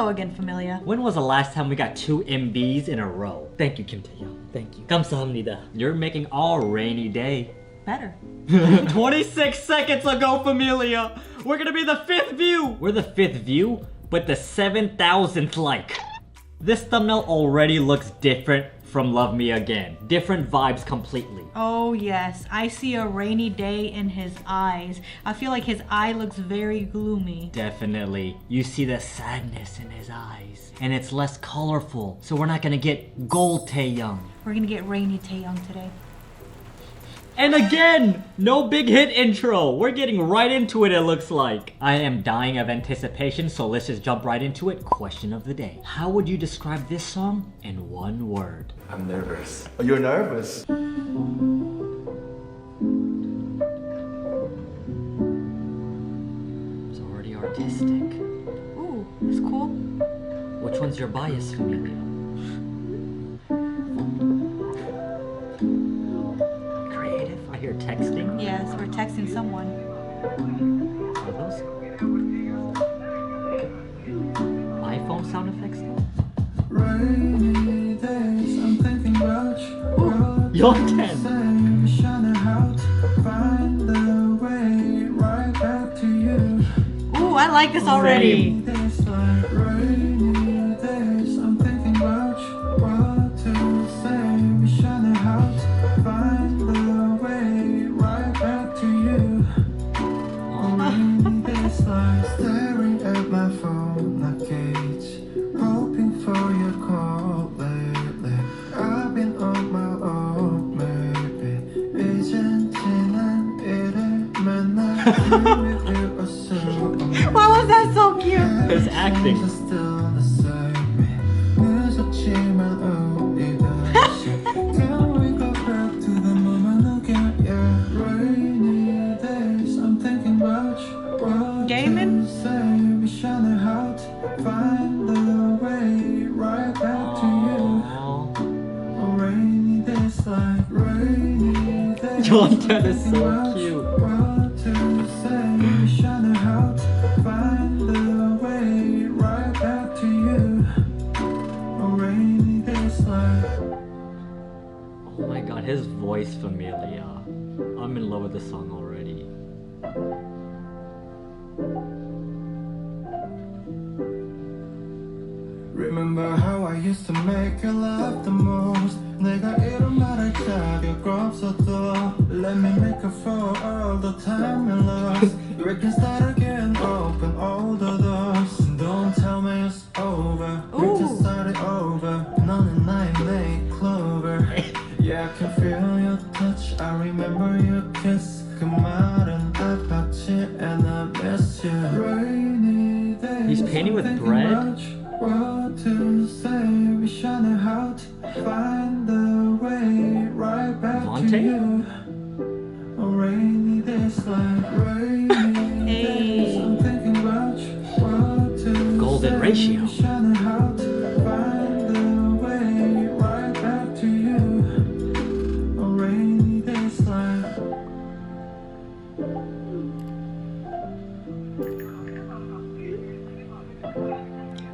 Hello again, familia. When was the last time we got 2 MBs in a row? Thank you, Kim Tae-young. Thank you. 감사합니다. You're making our rainy day better. 26 seconds ago, familia. We're gonna be the 5th view. We're the 5th view, but the 7,000th like. This thumbnail already looks different from Love Me Again. Different vibes completely. Oh yes, I see a rainy day in his eyes. I feel like his eye looks very gloomy. Definitely. You see the sadness in his eyes. And it's less colorful, so we're not gonna get gold Taeyoung. We're gonna get rainy Taeyoung today. And again, no big hit intro. We're getting right into it, it looks like. I am dying of anticipation, so let's just jump right into it. Question of the day. How would you describe this song in one word? I'm nervous. Oh, you're nervous? It's already artistic. Ooh, that's cool. Which one's your bias, familia? Creative? I hear texting. Yes, we're texting someone. Are those iPhone sound effects though? Rainy days, I'm thinking about you. Yeontan! Find the way right back to you. Ooh, I like this already. Rainy days, I'm thinking about you. What to say? Wish I knew how to find the way right back to you. Rainy days, like staring at my phone like cage, hoping for your call lately. I've been on my own, maybe. 이젠 지난 일을 맨날 with you assume. Why was that so cute? His acting. Still the same. 무섭지만 우리 다시. Can we go back to the moment again? Yeah. Rainy days, I'm thinking about you. What Gaming? to say? Wish I knew how to find the way right back to you. Rainy days, like rainy days. Yeontan is so cute. What to say? Wish I knew how to find the way right back to you. Rainy days, like. Oh my god, his voice, familia. I'm in love with the song already. Remember how I used to make you laugh the most. 내가 이런 말할 자격 없어도 Let me make up for all the time you lost. We can start again, open all the doors. Don't tell me it's over. We can start it over. 너는 나의 late clover. Yeah, I can feel your touch. I remember your kiss. 그 말은 아팠지 and I miss you. Rainy days. He's painting with bread? What to say? Wish I knew how to find the way right back to you. Rainy days, like rainy days. I'm thinking about you. What to Golden say? ratio. Wish I knew how to find the way right back to you. Rainy days, like.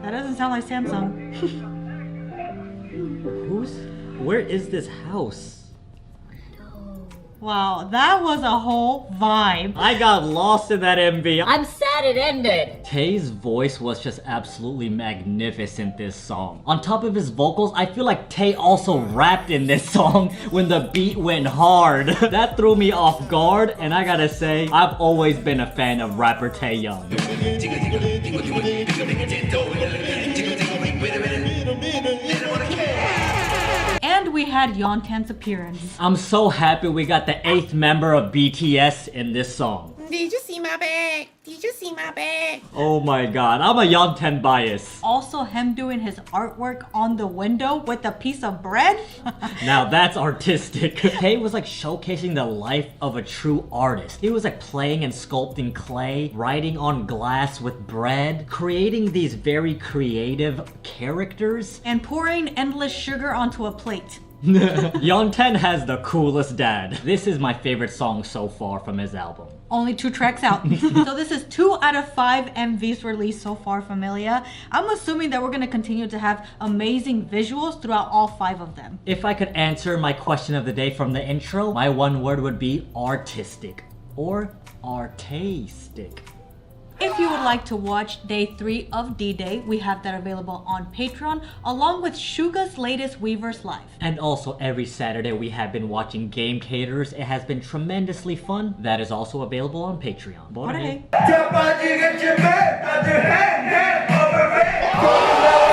That doesn't sound like Samsung. Where is this house? Wow, that was a whole vibe. I got lost in that MV. I'm sad it ended. Tae's voice was just absolutely magnificent this song. On top of his vocals, I feel like Tae also rapped in this song when the beat went hard. That threw me off guard, and I gotta say, I've always been a fan of rapper Taeyoung. And we had Yeontan's appearance. I'm so happy we got the 8th member of BTS in this song. Did you see my bag? Did you see my bag? Oh my god, I'm a Yeontan bias. Also him doing his artwork on the window with a piece of bread. Now that's artistic. Tae was like showcasing the life of a true artist. He was like playing and sculpting clay, writing on glass with bread, creating these very creative characters. And pouring endless sugar onto a plate. Yeontan has the coolest dad. This is my favorite song so far from his album. Only 2 tracks out. So this is 2 out of 5 MVs released so far, Familia. I'm assuming that we're gonna continue to have amazing visuals throughout all 5 of them. If I could answer my question of the day from the intro, my one word would be artistic or artistic. If you would like to watch day 3 of D-Day, we have that available on Patreon, along with Suga's latest Weverse Live. And also every Saturday we have been watching Game Caterers. It has been tremendously fun. That is also available on Patreon. What a hey. Jump on, you get your man, put your hand over me.